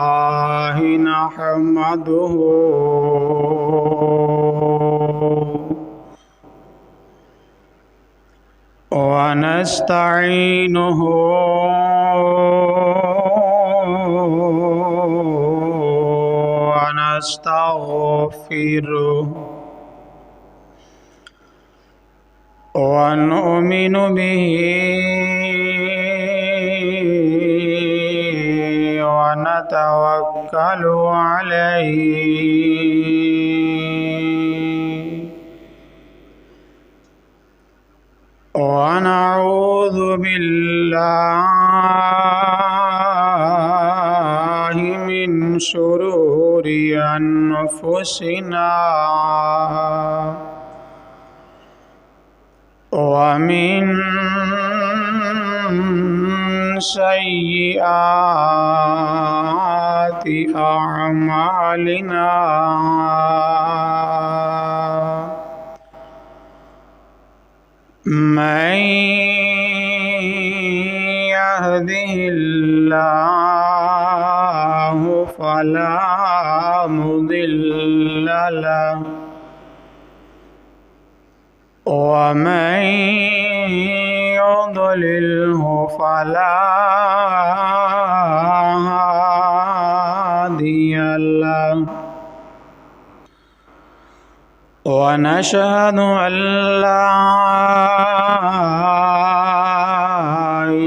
अल्हम्दुलिल्लाह नहमदुहु व नस्तईनुहु व नस्तगफिरुहु वनुमिनु बिही वनतवक्कलु अलैहि वनऊज़ु बिल्लाहि मिन शुरूरि अनफुसिना वमिन सय्यिआति अअमालिना मन यहदिहिल्लाहु फला मुदिल्ल लहु वमन युद्लिल्हु फला हादिय लहु वनशहदु अल्ला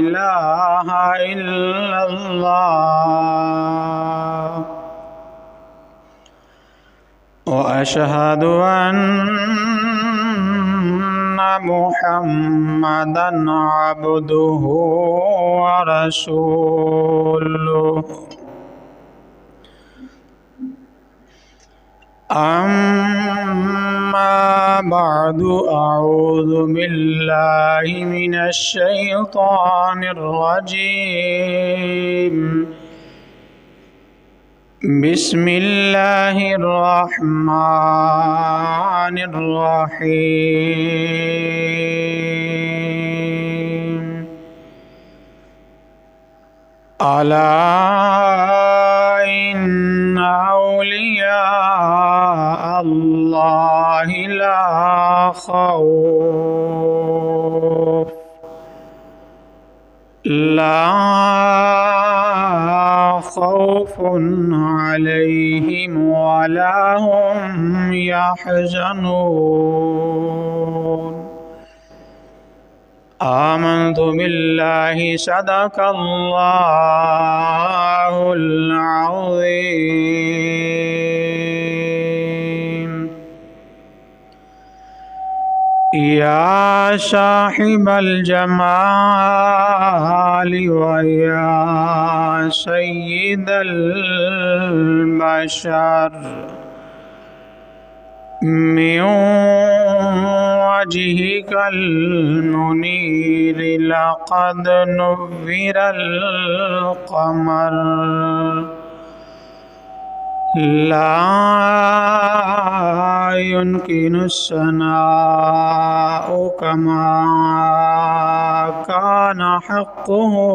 इलाहा इल्लल्लाह व अशहदु अन्ना मुहम्मदन अब्दुहु व रसूलुहु अम्मा बअदु अऊज़ु बिल्लाहि मिनश शैतानिर रजीम बिस्मिल्लाहिर रहमानिर रहीम अला इन्ना औलिया अल्लाहि ला खौफुन अलैहिम वला हुम यहज़नून आमन्तु बिल्लाहि सदक़ल्लाहुल अज़ीम या साहिबल जमाली व या सय्यिदल बशर मिन वजहिकल मुनीर लक़द नुव्विरल क़मर ला युमकिनुस सनाउ कमा कान हक़्क़ुहु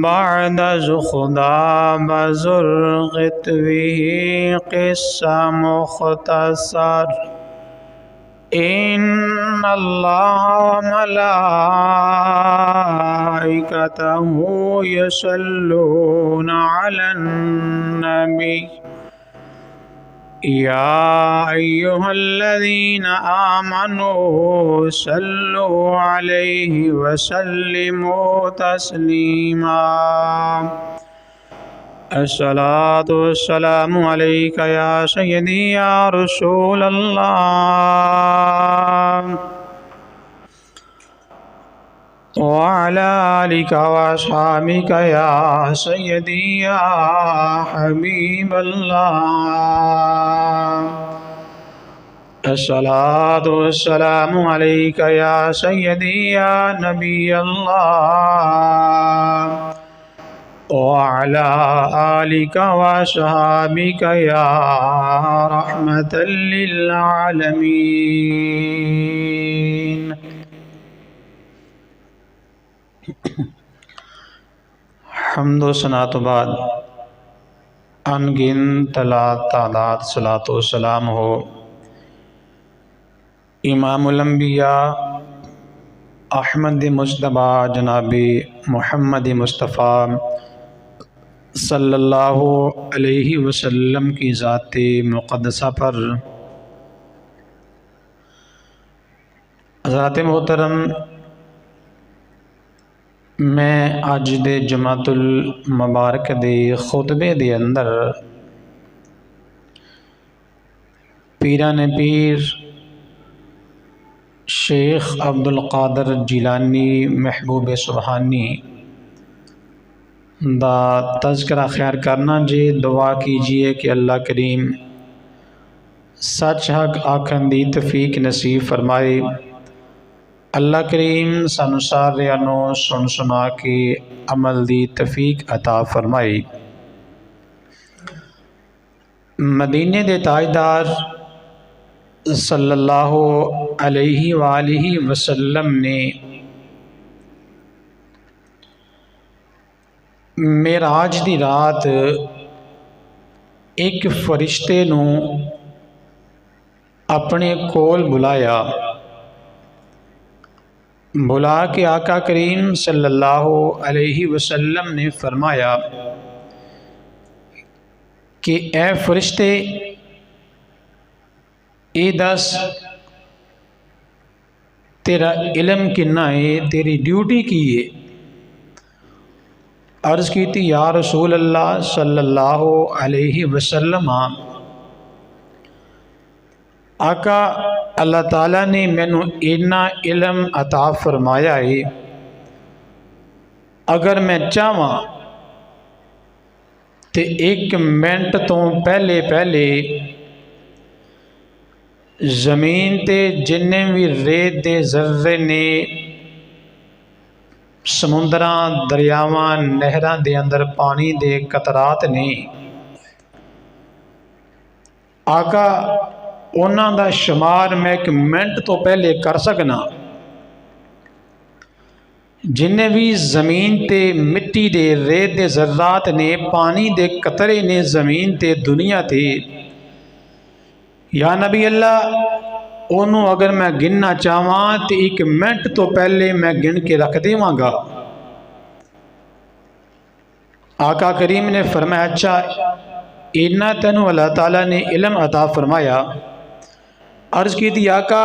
बअद ज़ुख़दा बज़ुर्ग़त बिही क़िस्सा मुख़्तसर इन्नल्लाह व मलाइकतहु युसल्लूना अलन नबी या अय्युहल्लज़ीना आमनू सल्लु अलैहि व सल्लिमू तस्लीमा अस्सलातु वस्सलामु अलैका या सय्यदी या रसूलल्लाह व अला आलिका व अस्हाबिका या सय्यदी या हबीबल्लाह अस्सलातु वस्सलामु अलैका या सय्यदी या नबी अल्लाह वअला आलिका व अस्हाबिका या रहमतल लिल आलमीन। हम्दो सनात बाद अनगिनत तादाद सलातो सलाम हो इमामुल अंबिया अहमद मुज्तबा जनाबी मुहम्मद मुस्तफ़ा सल्लल्लाहु अलैहि वसल्लम की ज़ाते मुक़द्दसा पर। हज़रात मोहतरम, मैं अज दे जमातुल मुबारक दे खुतबे दे अंदर पीरान पीर शेख अब्दुल कादर जिलानी महबूब सुबहानी दा तज़किरा खैर करना जी। दुआ कीजिए कि अल्लाह करीम सच हक आखन दी तौफीक नसीब फरमाए। अल्लाह करीम सानू सारियां नू सुन सुना के अमल दी तौफीक अता फरमाए। मदीने दे ताजदार सल्लल्लाहु अलैहि वालिहि वसल्लम ने मेराज दी रात एक फरिश्ते नू अपने कोल बुलाया। बुला के आका करीम सल्लल्लाहु अलैहि वसल्लम ने फरमाया कि ए फरिश्ते, ए दस तेरा इल्म किन्ना है, तेरी ड्यूटी की है। अर्ज़ की थी या रसूल अल्लाह सल्लल्लाहु अलैहि वसल्लम, आका अल्लाह ताला ने मैनू इन्ना इल्म अता फरमाया है, अगर मैं चाहवां तो एक मिनट तो पहले पहले जमीन ते जिन्ने भी रेत दे जर्रे ने, समुंदरां दरियावां नहरां दे अंदर पानी दे कतरात ने, आका उन्हां दा शुमार मैं एक मिनट तो पहले कर सकना। जिन्ने भी जमीन ते मिट्टी दे रेत दे जर्रात ने, पानी दे कतरे ने जमीन ते दुनिया ते, या नबी अल्लाह ओनू अगर मैं गिनना चाहवां तो एक मिनट तो पहले मैं गिन के रख देवांगा। आका करीम ने फरमाया, अच्छा इन्ना तेनू अल्लाह ताला ने इल्म अता फरमाया। अर्ज की थी आका,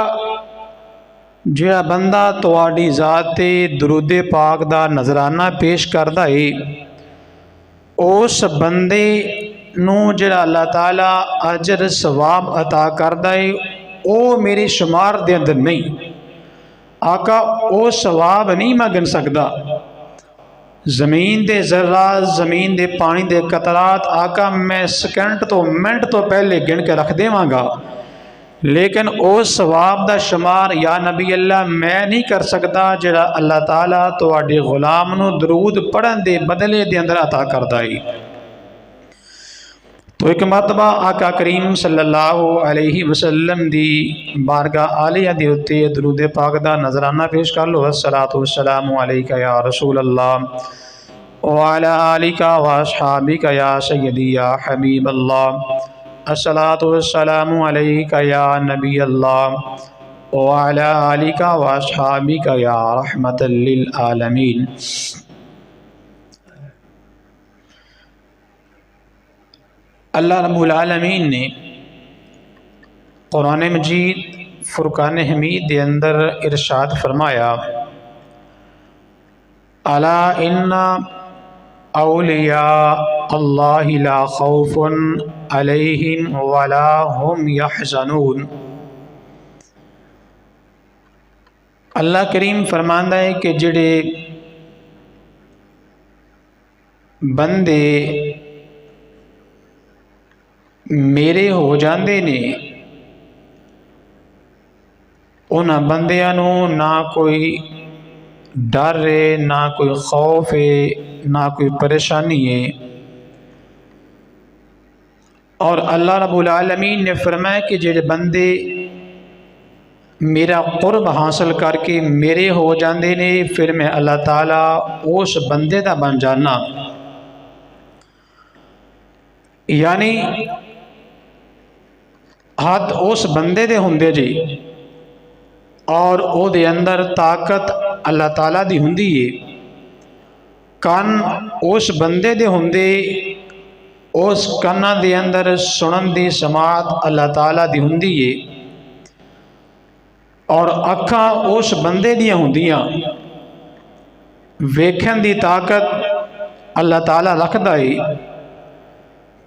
जिहड़ा बंदा तुहाडी ज़ात ते दुरूदे पाक दा नजराना पेश करदा है, उस बंदे नू जिहड़ा अल्लाह ताला अजर सवाब अता करदा है, वो मेरे शुमार दे अंदर नहीं। आका वो सवाब नहीं मैं गिन सकदा। जमीन दे जर्रात, जमीन दे पानी दे कतरात, आका मैं सेकंड तो मिनट तो पहले गिन के रख देवांगा, लेकिन उस सवाब दा शुमार या नबी अल्लाह मैं नहीं कर सकता जिहड़ा अल्लाह ताला तुहाडे गुलाम नू दरूद पढ़न दे बदले दे अंदर अता करदा है। तो एक मरतबा आका करीम सल्लल्लाहु अलैहि वसल्लम दी बारगाह आलिया दे उत्ते दरूद पाक दा नजराना पेश कर लो। अस्सलातु वस्सलामु अलैका या रसूल अल्लाह व अला आलिका व अस्हाबिका या सय्यदी या हबीब अल्लाह। अस्सलातु वस्सलामु अलैका या नबी अल्लाह व अला आलिका व अस्हाबिका या रहमतल लिल आलमीन। अल्लाह रब्बुल आलमीन ने कुरान मजीद फुरकान हमीद के अंदर इरशाद फरमाया, अला इन्ना औलिया अल्लाहि ला खौफुन अलैहिम वला हुम यहज़नून। अल्लाह करीम फरमांदा है कि जिहड़े बंदे मेरे हो जाते ने, उन्होंने बंदियां नू ना कोई डर है, ना कोई खौफ है, ना कोई परेशानी है। और अल्लाह रब्बुल आलमीन ने फरमाया कि जेड़े बंदे मेरा कुर्ब हासिल करके मेरे हो जाते ने, फिर मैं अल्लाह ताला उस बंदे का बन जाना। यानी हथ उस बंदे दे हुंदे जी और ओदे अंदर ताकत अल्लाह ताला दी हुंदी है। कन उस बंदे दे हुंदे, उस कन्ना दे अंदर सुनन दी समात अल्लाह ताला दी हुंदी है। और अखां उस बंदे दियां हुंदियां, वेखण दी ताकत अल्लाह ताला रखदा है।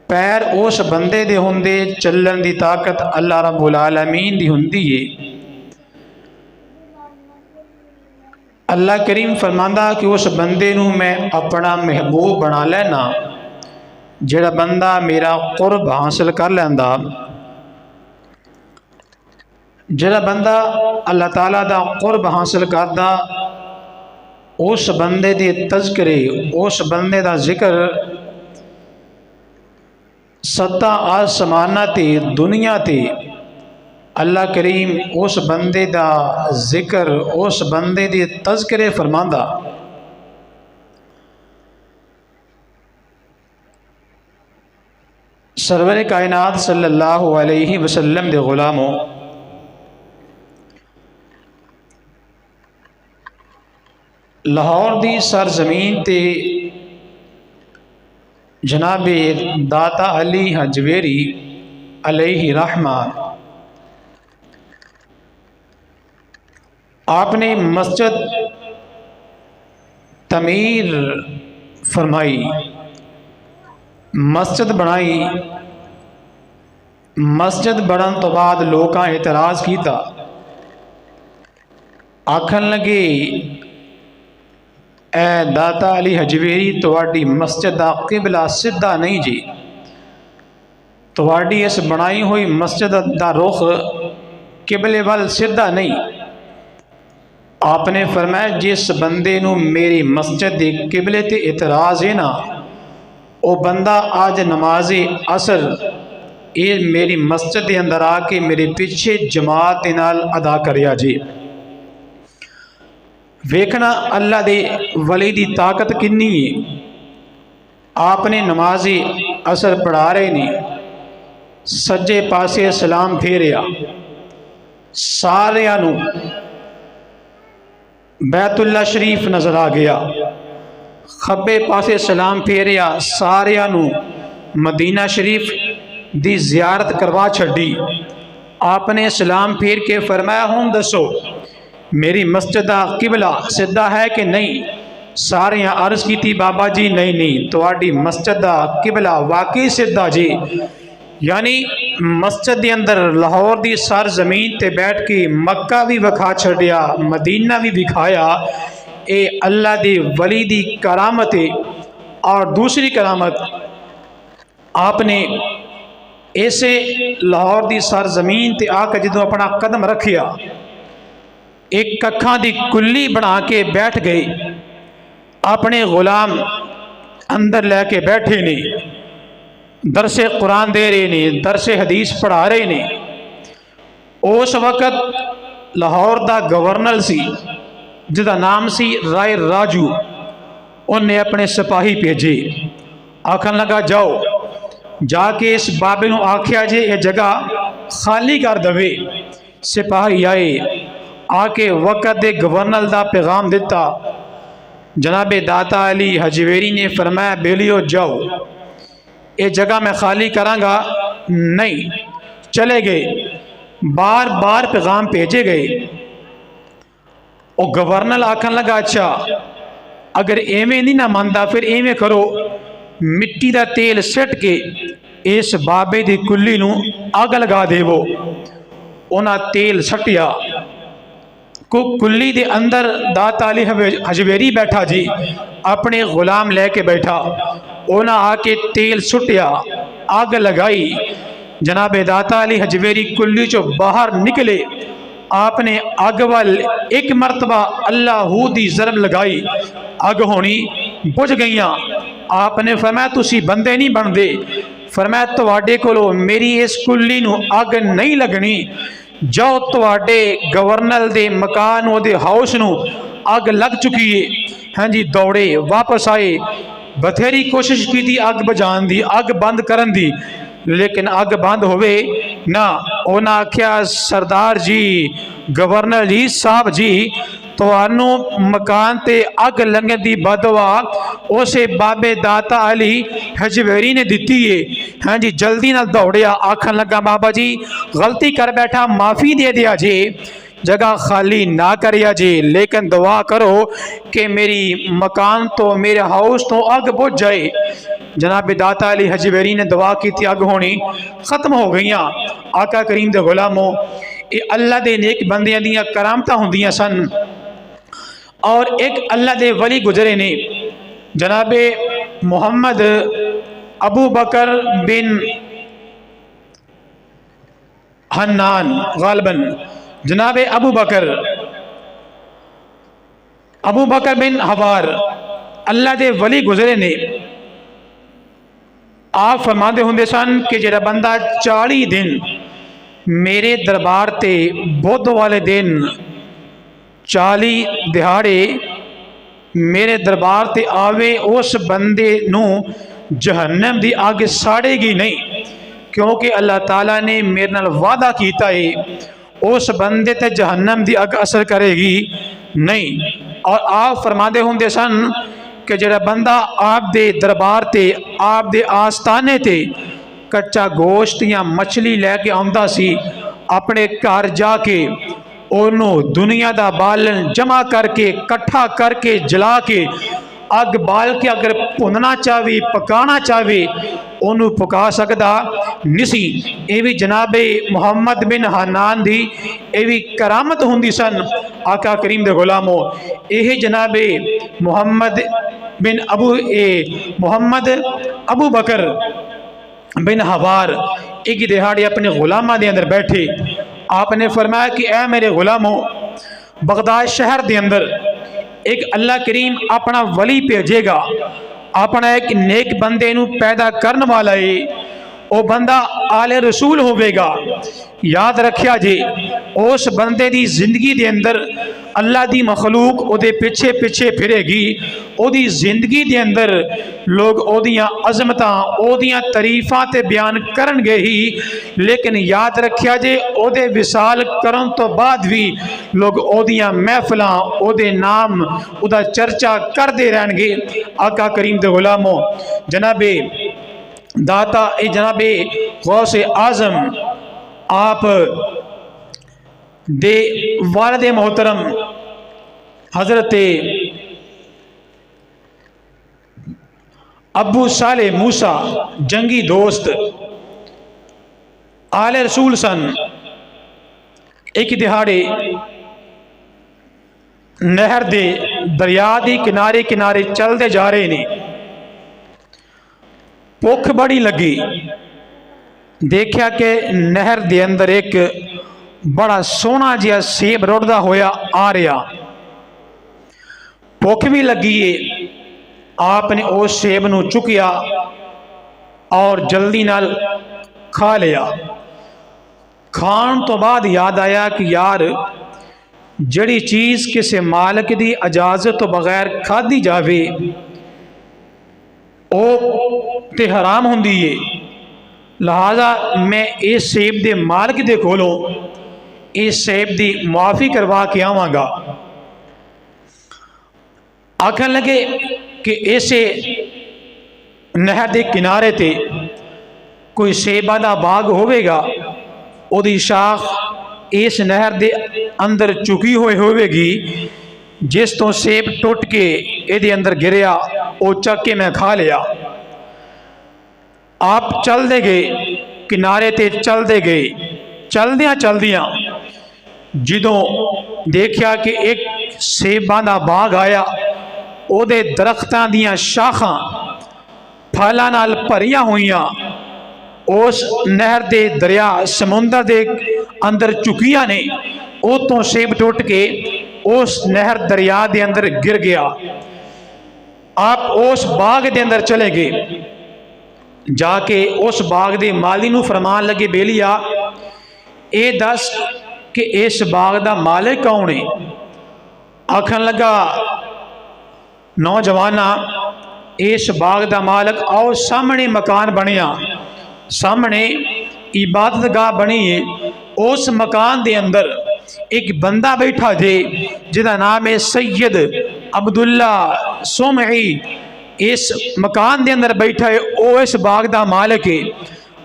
पैर उस बंदे दे हुंदे, चलण दी ताकत अल्लाह रब्बुल आलमीन दी हुंदी है। अल्लाह करीम फरमांदा कि उस बंदे नूं मैं अपना महबूब बना लेना, जिहड़ा बंदा मेरा कुर्ब हासिल कर लैंदा। जिहड़ा बंदा अल्लाह ताला दा कुर्ब हासिल करदा, उस बंदे दे तज़किरे, उस बंदे दा जिक्र सत्ता आसमाना ते दुनिया ते अल्लाह करीम उस बंदे दा जिक्र, उस बंदे दे तज़किरे फरमांदा। सरवर कायनात सल्लल्लाहु अलैहि वसल्लम दे गुलामों, लाहौर दी सरजमीन ते जनाबे दाता अली हजवेरी अलैहि रहमा आपने मस्जिद तमीर फरमाई, मस्जिद बनाई। मस्जिद बनन तो बाद लोकां एतराज़ किया, आखन लगे ए दाता अली हजवेरी तुहाडी मस्जिद दा किबला सीधा नहीं जी, तुहाडी इस बनाई हुई मस्जिद दा रुख किबले वाल सीधा नहीं। आपने फरमाया जिस बंदे नूं मेरी मस्जिद दे किबले ते इतराज़ है ना, वो बंदा आज नमाज़े असर ये मेरी मस्जिद के अंदर आके मेरे पीछे जमात दे नाल अदा करिया जी। वेखना अल्लाह दे वली दी ताकत किन्नी है। आपने नमाजी असर पढ़ा रहे ने, सज्जे पासे सलाम फेरिया, सारियां नूं बैतुल्ला शरीफ नजर आ गया। खब्बे पासे सलाम फेरिया, सारियां नूं मदीना शरीफ दी जियारत करवा छड़ी। आपने सलाम फेर के फरमाया हुण दसो मेरी मस्जिद दा किबला सीधा है कि नहीं। सारे अर्ज की बाबा जी नहीं नहीं, तुहाडी मस्जिद दा किबला वाकई सीधा जी। यानी मस्जिद के अंदर लाहौर की सर जमीन ते बैठ के मक्का भी विखा छड़िया, मदीना भी विखाया। ये अल्लाह दी वली दी करामत है। और दूसरी करामत आपने ऐसे लाहौर की सर जमीन ते आकर जो अपना कदम रखिया, एक अखां दी कुल्ली बना के बैठ गए। अपने गुलाम अंदर लैके बैठे ने, दरसे कुरान दे रहे ने, दरसे हदीस पढ़ा रहे ने। उस वक़्त लाहौर का गवर्नर सी जिसका नाम सी राय राजू। उन्हें अपने सिपाही भेजे, आखन लगा जाओ जाके इस बाबे नूं आख्या जे ये जगह खाली कर दवे। सिपाही आए, आके वक़्त दे गवर्नर का पैगाम दिता। जनाबे दाता अली हजवेरी ने फरमाया बेलियो जाओ, ये जगह मैं खाली करांगा नहीं। चले गए, बार बार पैगाम भेजे गए। और गवर्नर आखन लगा अच्छा अगर एवें नहीं ना मानता फिर एवें करो, मिट्टी का तेल सिट के इस बाबे की कुल्ली नूं अग लगा देवो। उन्हें तेल सटिया, को कुल्ली दे अंदर दाता अली हजवेरी बैठा जी, अपने गुलाम लेके बैठा। उन्हें आके तेल सुटिया, अग लगाई। जनाबे दाता अली हजवेरी कुल्ली चो बाहर निकले। आपने अग वाल एक मरतबा अल्लाह दी ज़रब लगाई, अग होनी बुझ गई। आपने फरमाया तुसी बंदे नहीं बनते, फरमाया तुहाडे कोलों मेरी इस कुल्ली नूं अग नहीं लगनी, जाओ तुहाडे गवर्नर दे मकान ओदे हाउस नूं अग लग चुकी है। हाँ जी, दौड़े वापस आए, बथेरी कोशिश की थी अग बुझाने दी, अग बंद करन दी, लेकिन अग बंद होवे ना। उन्हें आख्या सरदार जी, गवर्नर जी साहब जी, तुहानू मकान ते अग लगन दी बदवा उसे बाबे दाता अली हजवेरी ने दिती है। हाँ जी, जल्दी ना दौड़िया, आखन लगा बाबा जी गलती कर बैठा, माफ़ी दे दिया जी, जगह खाली ना करिया जी, लेकिन दुआ करो कि मेरी मकान तो मेरे हाउस तो अग बुझ जाए। जनाब दाता अली हजवेरी ने दुआ की थी, अग होनी खत्म हो गई। आका करीम दे गुलामों, ये अल्लाह दे नेक बंदियां दियां करामत होंदियां सन। और एक अल्लाह दे वली गुजरे ने, जनाबे मोहम्मद अबू बकर बिन हन्नान गालबन, जनाबे अबू बकर बिन हवार अल्लाह दे वली गुजरे ने। आप फरमाते होंदे सन कि जेड़ा बंदा 40 दिन मेरे दरबार ते बुध वाले दिन 40 दिहाड़े मेरे दरबार ते आवे, उस बंदे नू जहन्नम दी अग साड़ेगी नहीं, क्योंकि अल्लाह ताला ने मेरे नाल वादा कीता है उस बंदे ते जहन्नम दी अग असर करेगी नहीं। और आप फरमाते होंदे सन कि जेड़ा बंदा आप दे दरबार ते आप दे आस्थाने ते कच्चा गोश्त या मछली लैके आंदा सी, अपने घर जाके ओनू दुनिया दा बालन जमा करके कट्ठा करके जला के अग बाल के अगर भुनना चाहे पकाना चाहे ओनू पका सकदा निसी। ये भी जनाबे मुहम्मद बिन हन्नान दी ये भी करामत होंदी सन आका करीम दे गुलामों। यह जनाबे मुहम्मद अबू बकर बिन हवार एक दिहाड़े अपने गुलामा दे अंदर बैठे। आपने फरमाया कि ऐ मेरे गुलामों, बगदाद शहर दे अंदर एक अल्लाह करीम अपना वली भेजेगा, अपना एक नेक बंदे नू पैदा करने वाला है, वो बंदा आले रसूल होवेगा। याद रखिया जी, उस बंदे दी जिंदगी दे अंदर अल्लाह दी मखलूक ओदे पिछे पिछे फिरेगी, ओदी जिंदगी दे अंदर लोग ओदियां अजमतां ओदियां तरीफां ते बयान करनगे ही, लेकिन याद रखिया जे ओदे विसाल करन तो बाद भी लोग ओदियां महफिलां ओदे नाम ओदा चर्चा करते रहनगे। आका करीम दे गुलामों, जनाबे दाता जनाबे गौसे आजम आप दे वालिद मोहतरम हजरत अबू साले मूसा जंगी दोस्त आले रसूल सन। एक दिहाड़े नहर दे दरिया दी किनारे किनारे चलते जा रहे ने, भुख बड़ी लगी, देखा कि नहर दे अंदर एक बड़ा सोहना जिहा सेब रुड़दा होया आ रहा, भुख भी लगी है। आपने उस सेब नू चुकिया और जल्दी नाल खा लिया। खान तो बाद याद आया कि यार जड़ी चीज़ किसी मालिक की इजाजत तो बगैर खाधी जावे वो ते हराम होंदी है, लिहाजा मैं इस सेब के मालिक दे कोलों इस सेब की मुआफ़ी करवा के आवांगा। आखन लगे कि इसे नहर के किनारे ते कोई सेबा का बाग होवेगा, ओदी शाख इस नहर के अंदर चुकी हुई होवेगी, जिस तो सेब टुट के ये अंदर गिरया वो चक के मैं खा लिया। आप चलते गए किनारे ते चलते गए, चलदियाँ चलदियाँ जदों देखा कि एक सेबां दा बाग आया, ओदे दरख्तां दियां शाखां फलां नाल भरियां होईयां उस नहर दे दरिया समुंदर दे अंदर चुकियां ने, ओ तो सेब टुट के उस नहर दरिया दे अंदर गिर गया। आप उस बाग के अंदर चले गए, जाके उस बाग के माली नूं फरमान लगे, बेलिया ये दस कि इस बाग का मालिक कौन है। आखन लगा, नौजवाना इस बाग का मालिक, आओ सामने मकान बनिया, सामने इबादत गाह बनी है, उस मकान के अंदर एक बंदा बैठा जे जिदा नाम है सैयद अब्दुल्ला सोमही। इस मकान के अंदर बैठा है, वो इस बाग का मालिक है।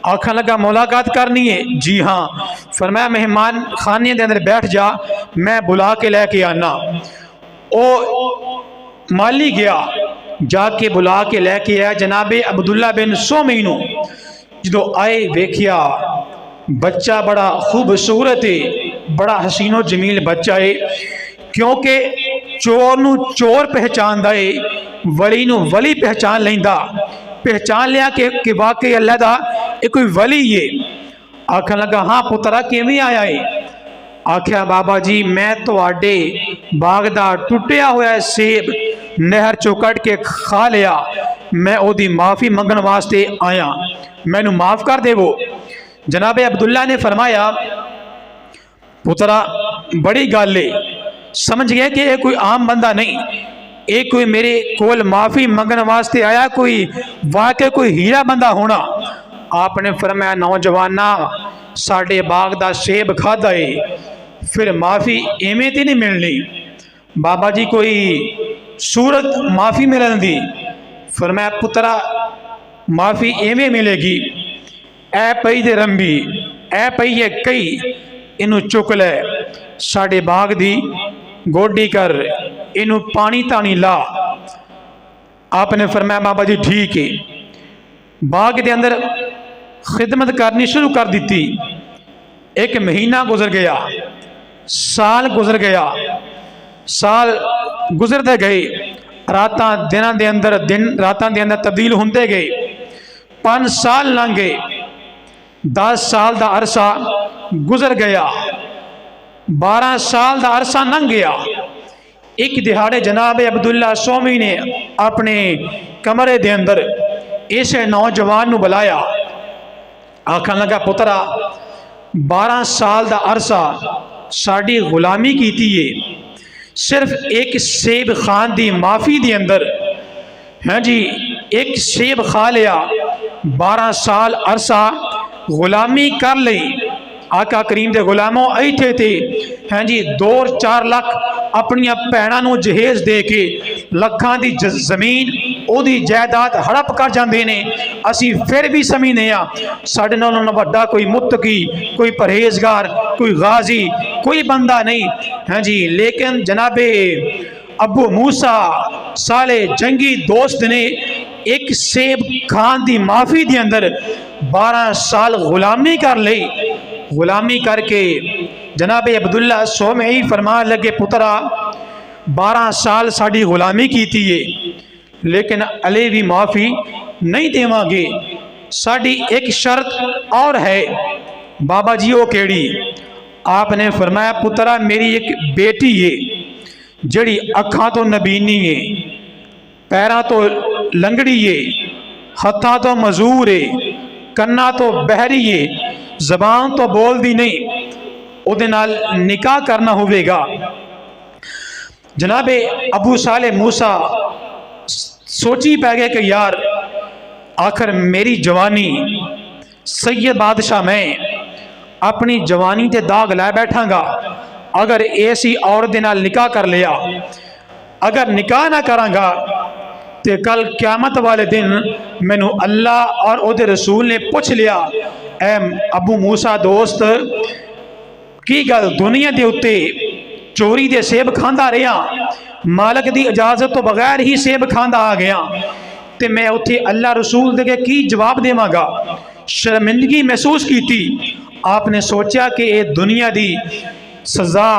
आखन लगा, मुलाकात करनी है? जी हाँ। फरमाया, मेहमान खाने के अंदर बैठ जा, मैं बुला के लेके आना। ओ माली गया, जाके बुला के लेके आया जनाबे अब्दुल्ला बिन सोमी नूं। जो आए वेखिया बच्चा बड़ा खूबसूरत है, बड़ा हसीनो जमील बच्चा है, क्योंकि चोर नूं चोर पहचानदा है, वली नूं वली पहचान लैंदा, पहचान लिया कि वाकई अल्लाह दा ये कोई वली है। आखन लगा, हाँ पुत्रा किवें आया है? आख्या, बाबा जी मैं तुहाडे बाग दा टुटिया होया सेब नहर चों कट के खा लिया, मैं ओदी माफ़ी मंगण वास्ते आया, मैनू माफ़ कर देवो। जनाबे अब्दुल्ला ने फरमाया, पुत्रा बड़ी गल है, समझ गया कि यह कोई आम बंदा नहीं, ये कोई मेरे कोल माफ़ी मंगण वास्ते आया, कोई वाकई कोई हीरा बंदा होना। आपने फरमाया, नौजवाना साडे बाग दा सेब खादा है, फिर माफ़ी इवें तो नहीं मिलनी। बाबा जी कोई सूरत माफ़ी मिलन दी? फरमाया, पुत्रा माफ़ी इवें मिलेगी, ऐ पई दे रंबी, ऐ पई है कई, इनू चुक लै, साडे बाग दी गोडी कर, इनू पानी तानी ला। आपने फरमाया, बाबा जी ठीक है। बाग के अंदर खिदमत करनी शुरू कर दी। एक महीना गुजर गया, साल गुजर गया, साल गुजरते गए, रातां दिनां दे अंदर, दिन रातां दे अंदर तब्दील होंदे गए। 5 साल लंघ गए, 10 साल का अरसा गुजर गया, 12 साल का अरसा लंघ गया। एक दिहाड़े जनाब अब्दुल्ला सोमी ने अपने कमरे के अंदर इस नौजवान नूं बुलाया। आखन लगा, पुत्रा 12 साल का अरसा साड़ी गुलामी की है, सिर्फ एक सेब खान की माफ़ी के अंदर, हाँ जी, एक सेब खा लिया, 12 साल अरसा गुलामी कर ली। आका करीम के गुलामों इत्थे थे, हाँ जी, 2-4 लाख अपनिया भैणां नूं जहेज दे के लखां की जमीन ओदी जायदाद हड़प कर जाते ने। असी फिर भी समझने साडे नालों वड्डा कोई मुत्तकी, कोई परहेजगार, कोई गाजी, कोई बंदा नहीं, हाँ जी। लेकिन जनाबे अबू मूसा साले जंगी दोस्त ने एक सेब खान की माफ़ी के अंदर 12 साल गुलामी कर ली। गुलामी करके जनाबे अब्दुल्ला सोमई फरमान लगे, पुत्रा 12 साल साड़ी गुलामी की है, लेकिन अले भी माफ़ी नहीं देवांगे, साड़ी एक शर्त और है। बाबा जी वो केड़ी? आपने फरमाया, पुत्रा मेरी एक बेटी है जड़ी अखां तो नबीनी है, पैरां तो लंगड़ी है, हत्थां तो मजूर है, कन्ना तो बहरी है, जबान तो बोलती नहीं, उहदे नाल निकाह करना होवेगा। जनाबे अबू साले मूसा सोची पै गए कि यार आखिर मेरी जवानी, सैयद बादशाह मैं अपनी जवानी ते दाग लै बैठांगा, अगर ऐसी औरत नाल निकाह कर लिया, अगर निकाह ना करांगा तो कल क्यामत वाले दिन मैनू अल्लाह और उहदे रसूल ने पूछ लिया, ऐ अबू मूसा दोस्त की गल दुनिया के उत्ते चोरी दे सेब खांदा रहा, मालक की इजाजत तो बगैर ही सेब खांदा आ गया, तो मैं उत्थे अल्लाह रसूल दे की जवाब देवांगा? शर्मिंदगी महसूस की थी। आपने सोचा कि ये दुनिया की सजा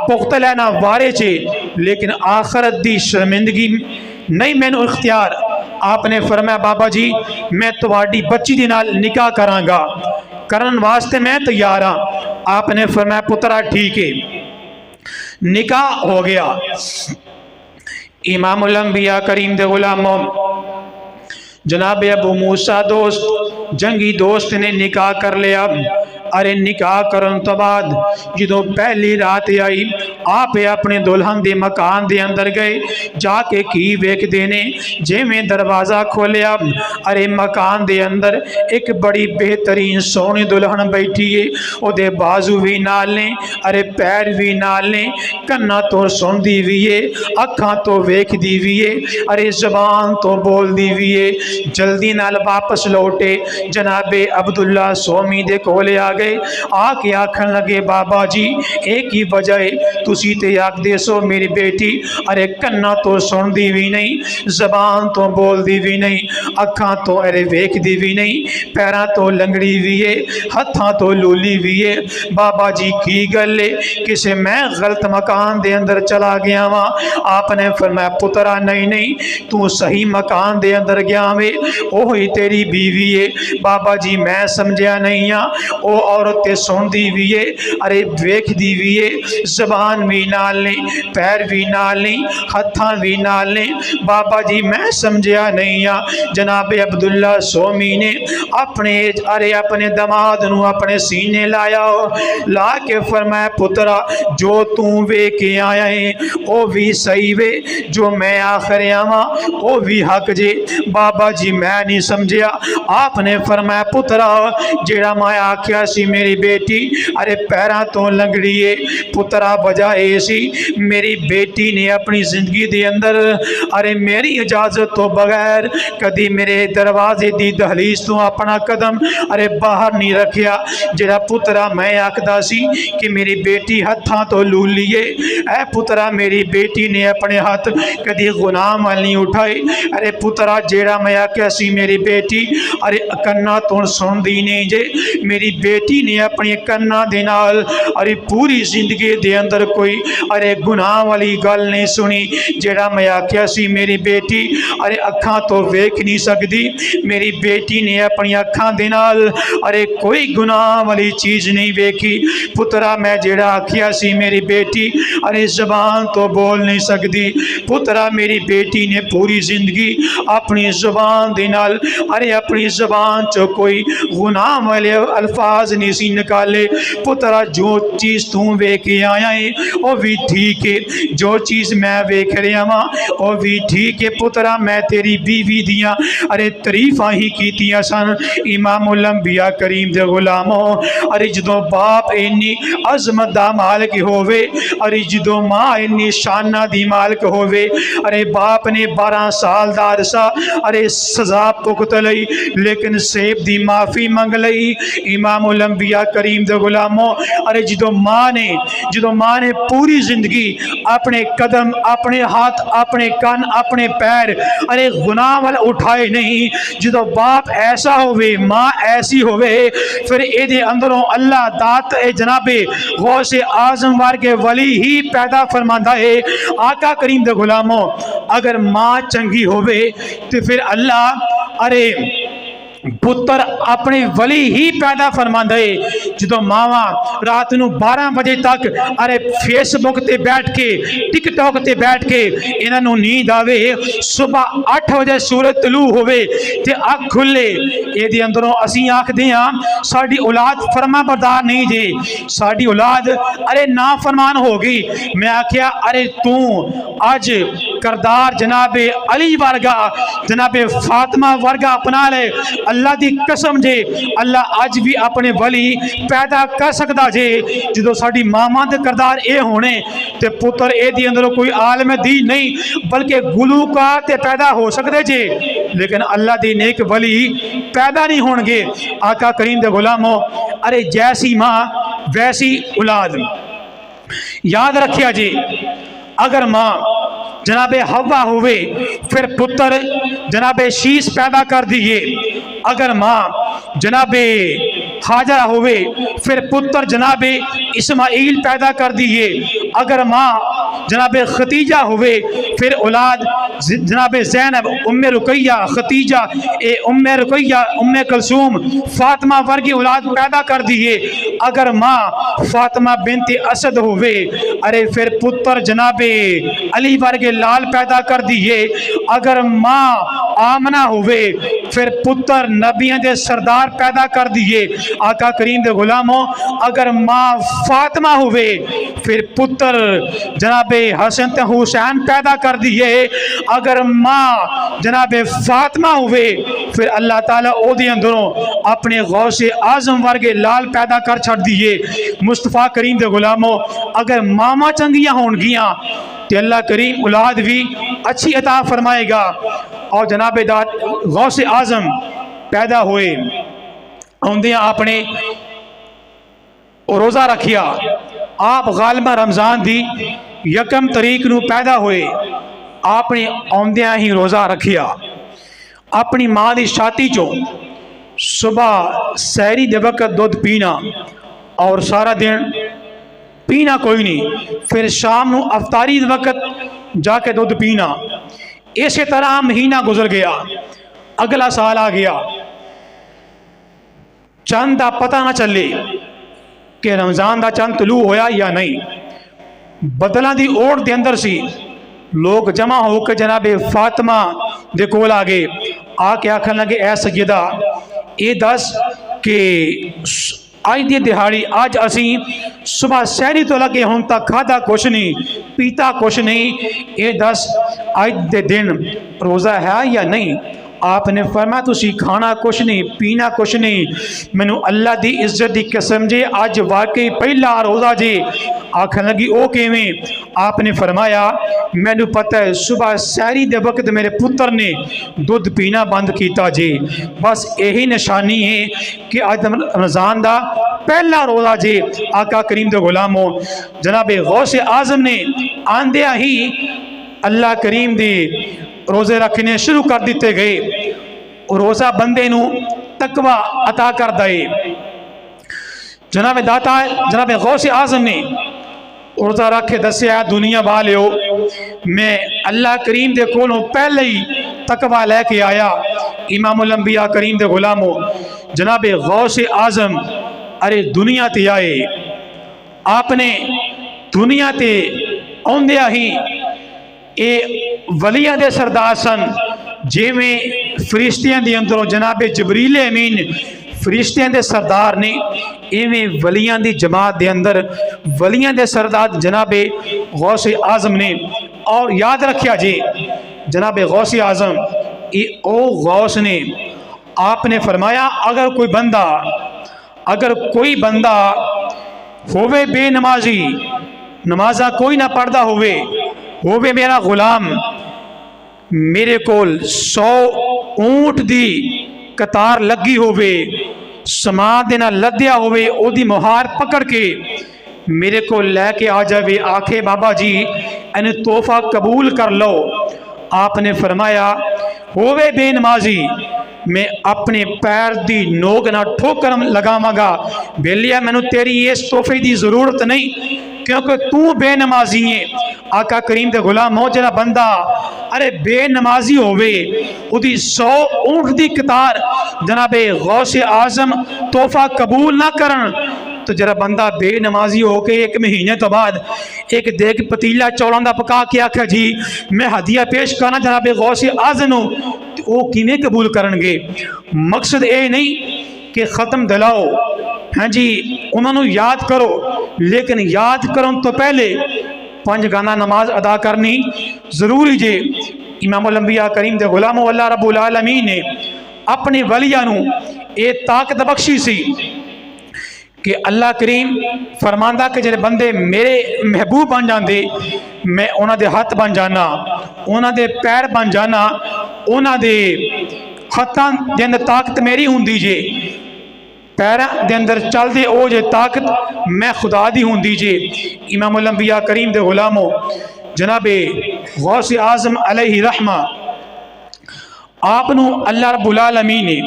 पुख्त लैना वारे चे, लेकिन आखरत की शर्मिंदगी नहीं मैनू इख्तियार। आपने फरमाया, बाबा जी मैं तुहाडी बच्ची दे नाल निकाह करांगा, करन वास्ते मैं तैयार हाँ। आपने फरमाया, पुत्रा ठीक है। निकाह हो गया। इमामुल अंबिया करीम दे गुलामों, जनाब अबू मूसा दोस्त जंगी दोस्त ने निकाह कर लिया। अरे निकाह करन तो बाद जो पहली रात आई, आप अपने दुल्हन के मकान के अंदर गए, जाके की वेखते ने जिमें दरवाज़ा खोलिया, अरे मकान के अंदर एक बड़ी बेहतरीन सोहनी दुल्हन बैठी है। उहदे बाजू भी नाल ने, अरे पैर भी नाल ने, कन्ना तो सुनती भी है, अखा तो वेखदी भी है, अरे जबान तो बोलती भी है। जल्दी नाल वापस लौटे जनाबे अब्दुल्ला सोमी दे कोले आ गए, आके आखन लगे बाबा जी एक ही वजह है, तुसी ते आखदे सो मेरी बेटी अरे कन्ना तो सुनती भी नहीं, जबान तो बोलती भी नहीं, अखा तो अरे वेखदी भी नहीं, पैरां तो लंगड़ी भी है, हत्थां तो लूली भी है। बाबा जी की गल है, किसे मैं गलत मकान दे अंदर चला गया वा? आपने फरमाया पुत्रा नहीं नहीं, तू सही मकान दे अंदर गया वे, ओही तेरी बीवी है। बाबा जी मैं समझिया नहीं हाँ, ओ औरत ते सुनती भी है, अरे वेखदी भी है, जबान भी नाल ने, पैर भी नाल ने, हत्थां भी नाल ने। बाबा जी मैं समझिया नहीं हाँ। जनाबे अब्दुल्ला सोमी ने अपने दमाद नू अपने सीने लाया, ला के फरमाया पुत्रा जो तू वे के आया है वो भी सही वे, जो मैं आखिर आवा वो भी हक जे। बाबा जी मैं नहीं समझिया। आपने फरमाया पुत्रा जेड़ा मैं आख्या सी मेरी बेटी अरे पैरां तो लंगड़ी है, पुत्रा वजह ये सी मेरी बेटी ने अपनी जिंदगी के अंदर अरे मेरी इजाजत तो बगैर कदी मेरे दरवाजे की दहलीज तो अपना कदम अरे बाहर नहीं रखिया। जेड़ा पुत्रा मैं आखदा सी कि मेरी बेटी हत्थां तो लूली है, ऐ पुत्रा मेरी बेटी ने अपने हाथ कदी गुनाह वाल नहीं उठाए। अरे पुत्रा जेड़ा मैं आख्या सी मेरी बेटी अरे कन्ना तो सुनदी नहीं जे, मेरी बेटी ने अपनी कन्ना दे नाल अरे पूरी जिंदगी दे अंदर कोई अरे गुनाह वाली गल नहीं सुनी। जेड़ा मैं आख्या सी मेरी बेटी अरे अखा तो वेख नहीं सकती, मेरी बेटी ने अपनी अखा दे नाल अरे कोई गुनाह वाली चीज़ नहीं वेखी। पुत्रा मैं जेड़ा आख्या सी मेरी बेटी अरे जबान तो बोल नहीं सकती, पुत्रा मेरी बेटी ने पूरी जिंदगी अपनी जबान दे नाल अरे अपनी जबान चो कोई गुनाह वाले अल्फाज नहीं सी निकाले। पुत्रा जो चीज़ तू वेख के आया है वो भी ठीक है, जो चीज़ मैं वेख रहा वहाँ वो भी ठीक है। पुत्रा मैं तेरी बीवी दियाँ अरे तरीफा ही कीतियां सन। इमामुल अंबिया करीम दे गुलामों, अरे जदों बाप इन्नी अजमत दा मालिक होवे, अरे जदों माँ इन्नी शाना दी मालिक होवे, अरे बाप ने 12 साल दा अरसा अरे सजा भुगत लई लेकिन सेब दी माफ़ी मंग लई। इमामुल अंबिया करीम दे गुलामों, अरे जदों माँ ने पूरी जिंदगी अपने कदम अपने हाथ अपने कान अपने पैर अरे गुनाह वाल उठाए नहीं, जो बाप ऐसा होवे माँ ऐसी होवे, फिर ये अंदरों अल्लाह दात जनाबे गौसे आजम वर्गे वली ही पैदा फरमांदा है। आका करीम दे गुलामों अगर माँ चंगी होवे तो फिर अल्लाह अरे पुत्र अपने वली ही पैदा फरमांदा है। जो मावा रात को 12 बजे तक अरे फेसबुक ते बैठ के टिकटॉक ते बैठ के इन्हों नींद आवे, सुबह 8 बजे सूरज तलू होवे ते अख खुले, ये अंदरों असी आखते हाँ साड़ी औलाद फरमा बरदार नहीं जे, साड़ी औलाद अरे ना फरमान हो गई। मैं आख्या अरे तू अज करदार जनाबे अली वर्गा जनाबे फातिमा वर्गा अपना ले, अल्लाह की कसम जे अल्लाह अज भी अपने वली पैदा कर सकता जे। जो साड़ी मामा के करदार ये होने तो पुत्र ये अंदरों कोई आलम दी नहीं बल्कि गुलूकार ते पैदा हो सकते जे, लेकिन अल्लाह की नेक वली पैदा नहीं होंगे। आका करीम दे गुलामों अरे जैसी माँ वैसी औलाद। याद रखिया जी अगर माँ जनाबे हवा हुए फिर पुत्र जनाबे शीश पैदा कर दिए, अगर माँ जनाबे हाजरा हुए फिर पुत्र जनाबे इस्माइल पैदा कर दिए, अगर माँ जनाबे खतीजा हुए फिर औलाद जनाबे ज़ैनब उम्मे रुकैया खतीजा ए उम्मे रुकैया उम्मे कलसूम फातिमा वर्गी औलाद पैदा कर दिए। अगर माँ फातिमा बिनते असद होवे, अरे फिर पुत्र जनाबे अली वर्गे लाल पैदा कर दिए। अगर माँ आमना होवे, फिर पुत्र नबियां दे सरदार पैदा कर दिए। आका करीम दे गुलामों, अगर माँ फातिमा होवे, फिर पुत्र जनाबे हसन ते हुसैन पैदा कर दिए। अगर माँ जनाबे फातिमा हुए, फिर अल्लाह ताला ओदे अंदरों अपने गौसे आजम वर्गे लाल पैदा कर छड़ दिए। मुस्तफ़ा करीम दे गुलामों, अगर मामा चंगियां होनगियां तो अल्लाह करीम औलाद भी अच्छी अता फरमाएगा। और जनाबे दाद गौसे आजम पैदा हुए, आउंदियां आपने रोज़ा रखिया। आप गालिबा रमज़ान दी यकम तरीक नू पैदा हुए, आपने आउंदियां ही रोज़ा रखिया। अपनी माँ की छाती चो सुबह सैरी दे वक्त दुध पीना और सारा दिन पीना कोई नहीं, फिर शाम नू अफतारी दे वक्त जाके दुध पीना। इस तरह महीना गुजर गया। अगला साल आ गया, चंद का पता ना चले कि रमज़ान का चंद तलू होया या नहीं। बदलों की ओढ़ के अंदर सी, लोग जमा होकर जनाबे फातिमा दे कोल आ गए। आके आखन लगे, ऐ सैयदा ये दस कि अज की दिहाड़ी अज असी सुबह सहरी तो लगे हुण तक खाधा कुछ नहीं, पीता कुछ नहीं, ये दस अज के दिन रोज़ा है या नहीं। आपने फरमाया तुसी खाना कुछ नहीं, पीना कुछ नहीं, मैनू अल्लाह की इज्जत की कसम जे अज वाकई पहला रोज़ा जे। आखन लगी ओ किवें? आपने फरमाया मैनू पता है सुबह सैरी दे वक्त मेरे पुत्र ने दुध पीना बंद किया जे। बस यही निशानी है कि अज रमज़ान का पहला रोज़ा जे। आका करीम दे गुलामों, जनाबे गौसे आजम ने आंदिया ही अल्लाह करीम दे रोज़े रखने शुरू कर दिते गए। रोज़ा बंदे नू तकवा अता कर दे। जनाबे दाता जनाबे गौसे आजम ने रोज़ा रख के दसिया, दुनिया वालियो मैं अल्लाह करीम दे कोलों पहले ही तकवा लैके आया। इमामुल अंबिया करीम दे गुलामों, जनाबे गौसे आजम अरे दुनिया ते आए। आपने दुनिया ते आउंदिया ही ये वलियां दे सरदार सन, जिमें फरिश्तियां दे अंदरों जनाबे जबरील अमीन फरिश्तियां दे सरदार ने, इवें वलियां दी जमात दे अंदर वलियां दे सरदार जनाबे गौसे आजम ने। और याद रखिया जी, जनाबे गौसे आजम ये ओ गौस ने। आपने फरमाया अगर कोई बंदा होवे बेनमाजी, नमाजा कोई ना पढ़दा होवे मेरा गुलाम, मेरे कोल 100 ऊंट दी कतार लगी होवे, समान दे नाल लद्या होवे, ओदी मुहार पकड़ के मेरे को लैके आ जावे, आखे बाबा जी इन्हें तोहफा कबूल कर लो। आपने फरमाया होवे बेनमाजी, मैं अपने पैर की नोक ना ठोकर लगावांगा, बेलिया मैनू तेरी इस तोहफे की जरूरत नहीं क्योंकि तू बेनमाजी है। आका करीम दे गुलाम हो, जरा बंदा अरे बेनमाजी होवे, उदी 100 ऊंट की कतार जनाबे गौसे आजम तोहफा कबूल ना करन, तो जरा बंदा बेनमाजी होके एक महीने तो बाद एक देख पतीला चौलों का पका के आख्या जी मैं हदिया पेश करना जनाबे गौसे आजम नूं, वो किवें कबूल करनगे? मकसद ये नहीं कि ख़त्म दिलाओ, हाँ जी उन्होंने याद करो, लेकिन याद करन तो पहले 5 गाना नमाज अदा करनी जरूरी जे। इमामुल अंबिया करीम दे गुलामों, अल्लाह रब्बुल आलमीन ने अपने वलियां नूं ये ताकत बख्शी सी कि अल्लाह करीम फरमांदा कि जिहड़े बंदे मेरे महबूब बन जाते, मैं उन्हां दे हथ बन जाना, उन्हां दे पैर बन जाना, उन्हां दे हत्थां दे अंदर ताकत मेरी हुंदी जे, पैरां दे अंदर चलदे ओ जे ताकत मैं खुदा दी हुंदी जे। इमामुल अंबिया करीम दे गुलामों, जनाबे गौसे आजम अलैहि रहमा आपनू अल्लाह रब्बुल आलमीन ने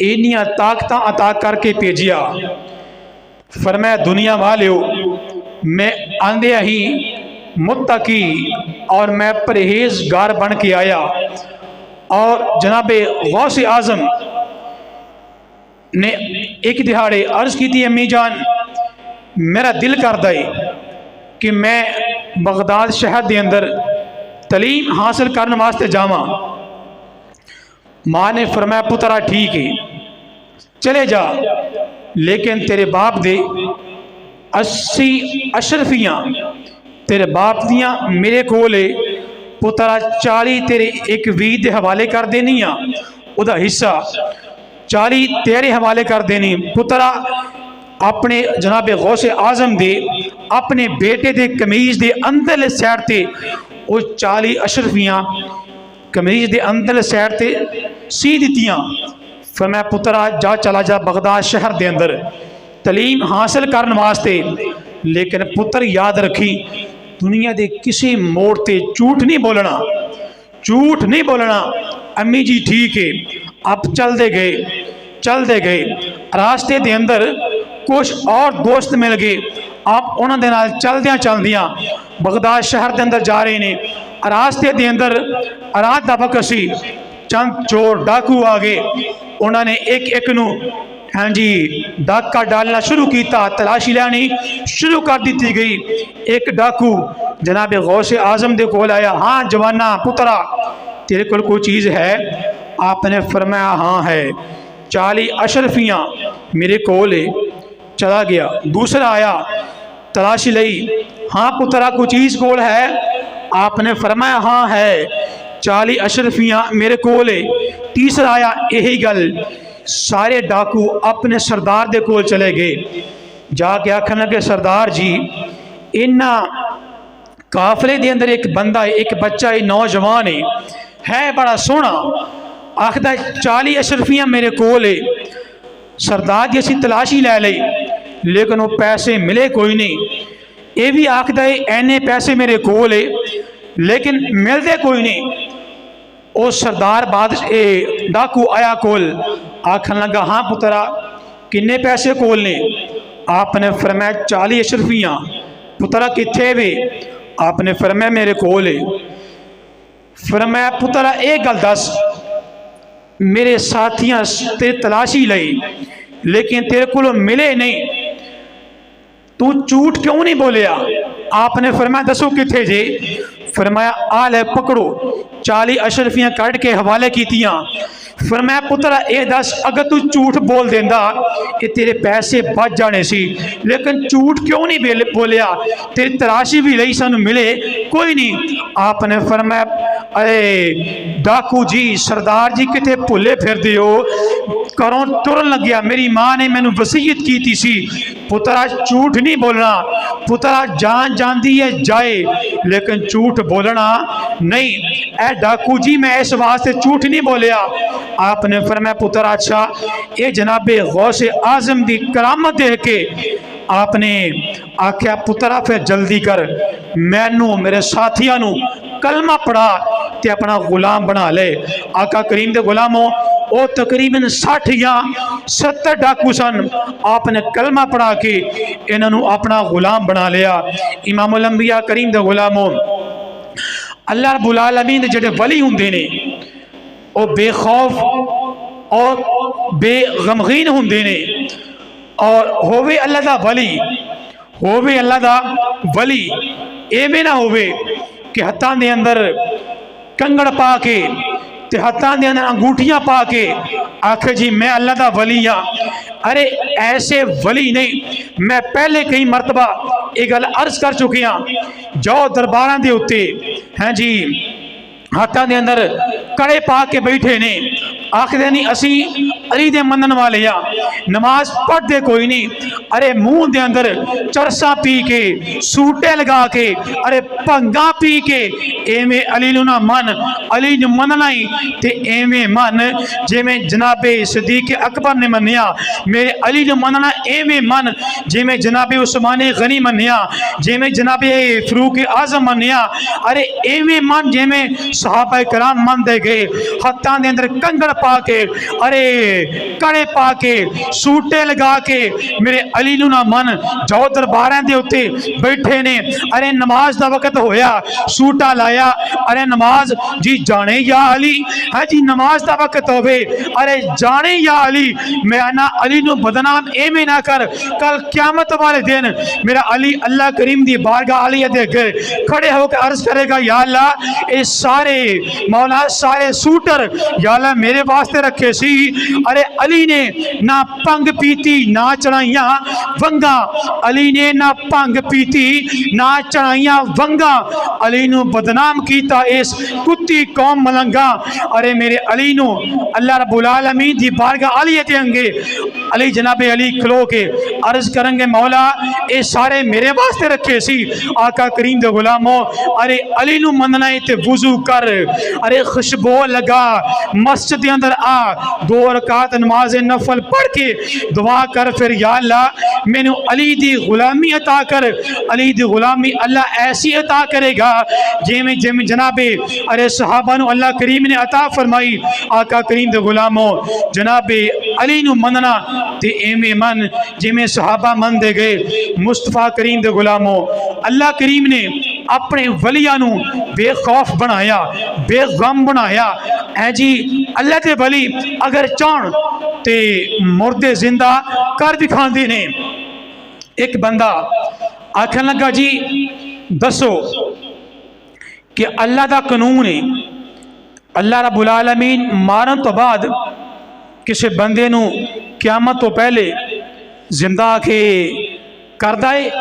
इन्नियां ताकतां अता करके भेजिया। फरमाया दुनिया वालियो मैं आंदे ही मुत्तकी और मैं परहेजगार बन के आया। और जनाबे गौसे आजम ने एक दिहाड़े अर्ज की अम्मी जान मेरा दिल करदा है कि मैं बगदाद शहर के अंदर तलीम हासिल करने वास्ते जावां। माँ ने फरमाया पुत्रा ठीक है चले जा, लेकिन तेरे बाप दे 80 अशरफियाँ तेरे बाप दियाँ मेरे कोल है पुत्रा, 40 तेरे एक वीर के हवाले कर देनी आ, उदा हिस्सा 40 तेरे हवाले कर देनी पुत्रा। अपने जनाब गौसे आजम दे अपने बेटे दे कमीज दे अंदरले सैड ते वो 40 अशरफियाँ कमीज दे अंदरले सैड ते सी दित्तियां। फिर मैं पुत्रा जा चला जा बगदाद शहर के अंदर तलीम हासिल करने वास्ते, लेकिन पुत्र याद रखी दुनिया के किसी मोड़ ते झूठ नहीं बोलना, झूठ नहीं बोलना। अम्मी जी ठीक है। अब चलते गए रास्ते के अंदर कुछ और दोस्त मिल गए, आप उन्होंने नाल चलदियां बगदाद शहर के अंदर जा रहे ने। रास्ते के अंदर रात का वक्त सी, चंद चोर डाकू आ गए, उन्होंने एक नू हाँ जी डाका डालना शुरू किया, तलाशी लेनी शुरू कर दी गई। एक डाकू जनाब गौसे आजम दे कोल आया, हाँ जवाना पुत्रा तेरे कोल कोई चीज़ है? आपने फरमाया हाँ है, 40 अशरफियाँ मेरे कोल है। चला गया। दूसरा आया, तलाशी लई, हाँ पुत्रा कोई चीज़ कोल है? आपने फरमाया हाँ है, 40 अशरफियाँ मेरे कोल है। तीसरा आया, यही गल। सारे डाकू अपने सरदार दे कोल चले गए, जाके आखन लगे सरदार जी इन्ना काफले के अंदर एक बंदा है, एक बच्चा है, नौजवान है बड़ा सोहना, आखदा 40 अशरफियाँ मेरे कोल है। सरदार जी असी तलाशी लै लई, लेकिन वो पैसे मिले कोई नहीं। ये भी आखदा है ऐने पैसे मेरे कोल है, लेकिन मिलते कोई नहीं। वो सरदार बाद डाकू आया कोल, आखन लगा हाँ पुत्रा किन्ने पैसे कोल ने? आपने फरमाया 40 अशरफियाँ। पुत्रा कित्थे वे? आपने फरमाया मेरे कोल है। फरमाया पुत्रा एक गल दस, मेरे साथियां ते तलाशी लई लेकिन तेरे को मिले नहीं, तू झूठ क्यों नहीं बोलिया? आपने फरमाया दसो किथे जे? फरमाया आ ले पकड़ो, 40 अशरफियाँ कट के हवाले कीतियां। फरमाया पुत्रा ये दस, अगर तू झूठ बोल देंदा कि तेरे पैसे बच जाने सी, लेकिन झूठ क्यों नहीं बोलिया? तेरी तलाशी भी लई सानू मिले कोई नहीं। आपने फरमाया अरे डाकू जी सरदार जी कितने भुले फिरदे हो, घरों तुरन लग्या, मेरी माँ ने मैनू वसीयत की सी पुत्रा झूठ नहीं बोलना, पुत्रा जान जाती है जाए लेकिन झूठ बोलना नहीं। ए डाकू जी मैं इस वास्ते झूठ नहीं बोलिया। आपने फरमाया पुत्र अच्छा ये जनाबे गौसे आजम की करामत देख के आपने आख्या पुत्रा फिर जल्दी कर, मैनू मेरे साथियों नू कलमा पढ़ा ते अपना गुलाम बना ले। आका करीम दे गुलामों वो तकरीबन 60 या 70 डाकू सन, आपने कलमा पढ़ा के इन्हों अपना गुलाम बना लिया। इमामुल अंबिया करीम दे गुलामों अल्लाह रब्बुल आलमीन दे जेड़े वली हुंदे ने वो बेखौफ और बेगमगीन हुंदे ने, और होवे अल्लाह दा वली, होवे अल्लाह दा वली एवें ना होवे कि हत्थां दे अंदर कंगड़ पा के ते हत्थां दे अंदर अंगूठियां पा के आखे जी मैं अल्लाह दा वली हाँ। अरे ऐसे वली नहीं, मैं पहले कई मरतबा ये गल अर्ज कर चुकी हाँ, जाओ दरबारां दे उत्ते हैं जी हाथों के अंदर कड़े पा के बैठे ने, आखदे नहीं असी अली दे मनन वाले आ, नमाज पढ़ते कोई नहीं। अरे मुंह दे अंदर चरसा पी के सूटे लगा के अरे भंगा पी के एवें अली नू ना मन, अली नू मनना ही ते एवें मन जिवें जनाबे सदीक अकबर ने मन्निया, मेरे अली नू मनना एवें मन जिवें जनाबे उस्माने गनी मन्निया, जिवें जनाबे फरूक आजम मन्निया। अरे एवें मन जिवें सहाबा कराम मनदे गए, हत्थां दे अंदर कंगड़ पा के, अरे कड़े पा के, सूटे लगा के मेरे अली नू ना मन जाओ दरबारां दे उत्ते बैठे ने, अरे नमाज दा वक्त होया सूटा लाया, अरे नमाज जी जाने या अली है जी, नमाज दा वक्त होवे अरे जाने या अली, मैं ना अली नू बदनाम एवें ना कर, कल क़यामत वाले दिन मेरा अली अल्लाह करीम दी बारगाह अली दे अगे खड़े होकर अर्ज करेगा, या अल्लाह ये सारे मौला सारे सूटर या अल्लाह मेरे वास्ते रखे सी, अरे अली ने ना भंग पीती ना चढ़ाइया वंगा, अली ने ना भंग पीती ना चढ़ाइया वंगा, अली नू बदनाम कीता इस कुत्ती कौम मलंगा, अरे मेरे अली नू अल्लाह रब्बुल आलमीन दी बारगाह अली दे अंगे अली जनाबे अली खलो के अर्ज करेंगे, मौला ये सारे मेरे वास्ते रखे सी, आका करीम दे गुलामो अरे अली नू मनना है ते वुजू कर, अरे खुशबू लगा मस्जिद के अंदर आ, 2 रकात नमाज नफल पढ़ के दुआ कर, फिर या अल्लाह मैनू अली दी गुलामी अता कर, अली दी गुलामी अल्लाह ऐसी अता करेगा जिमें जिमें जनाबे अरे सहाबा नू अल्लाह करीम ने अता फरमाई, आका करीम दे गुलामो जनाबे अली नू मनना ते एवें मन जिमें सहाबा मन दे गए, मुस्तफा करीम दे गुलामो अल्लाह करीम ने अपने वलिया नू बेखौफ बनाया बेगम बनाया है जी, अल्लाह के वली अगर चाहन ते मुर्दे जिंदा कर दिखाते ने। एक बंदा आखन लगा, जी दसो कि अल्लाह का कानून है, अल्लाह रब्बुल आलमीन मारन तो बाद किसी बंदे नू क़यामत तो पहले जिंदा आके करदा है?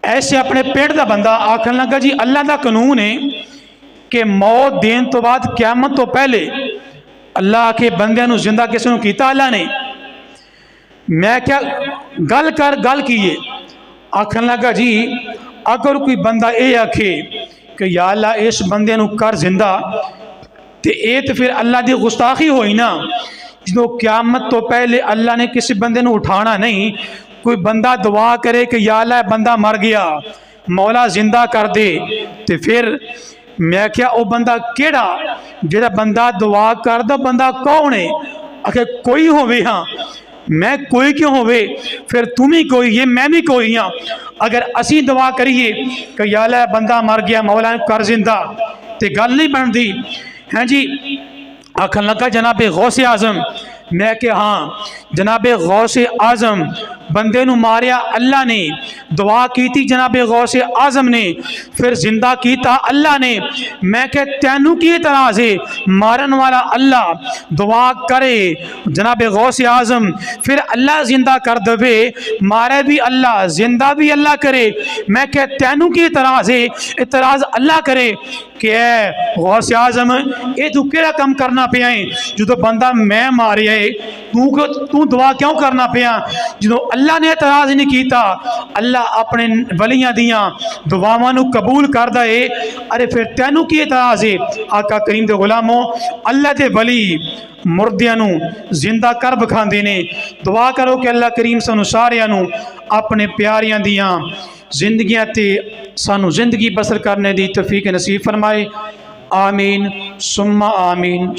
ऐसे अपने पेट का बंदा आखन लगा, जी अल्लाह का कानून है कि मौत देन तो बाद क़यामत तो पहले अल्लाह आके बंदे नू जिंदा किसी नू कीता अल्लाह ने? मैं क्या गल कर गल की है? आखन लगा, जी अगर कोई बंदा ये आखे कि या अल्लाह इस बंदे नू कर जिंदा, तो ये तो फिर अल्लाह की गुस्ताखी होई ना, जो क़यामत तो पहले अल्लाह ने किसी बंदे नू उठाना नहीं, कोई बंदा दुआ करे कि या अल्लाह बंदा मर गया मौला जिंदा कर दे, तो फिर मैं क्या वो बंदा केड़ा जेड़ा बंदा दुआ करदा बंदा कौन है? आखे कोई होवे, हाँ मैं कोई क्यों होवे, फिर तुम ही कोई है मैं भी कोई हाँ। अगर असी दुआ करिए कि या अल्लाह बंदा मर गया मौला कर जिंदा, तो गल नहीं बनती हैं जी। आखन लगा जनाबे गौसे आजम, मैं कि हाँ जनाबे गौसे आजम बंदे नू मारिया अल्लाह ने, दुआ की थी जनाबे गौसे आजम ने, फिर जिंदा कीता अल्लाह ने, मैं कि तैनू की एतराज़ है? मारन वाला अल्लाह, दुआ करे जनाबे गौसे आजम, फिर अल्लाह जिंदा कर दे, मारे भी अल्लाह जिंदा भी अल्लाह करे, मैं कि तैनू की एतराज़ है? एतराज़ अल्लाह करे कि गौसे आजम ये तू केड़ा कम करना पिया है, जो बंदा मैं मारिया है तू दुआ क्यों करना पिया? जो अल्लाह ने एतराज़ नहीं किया, अल्लाह अपने वलियां दियां दुआवां नू कबूल करदा है, अरे फिर तैनू की एतराज़ है? आका करीम दे गुलामों अल्लाह दे वली मुर्दियां नू जिंदा कर विखांदे ने। दुआ करो कि अल्लाह करीम सानू सारियां नू अपने प्यारियां दियां जिंदगियां ते सानू जिंदगी बसर करने दी तौफीक नसीब फरमाए। आमीन सुम्मा आमीन।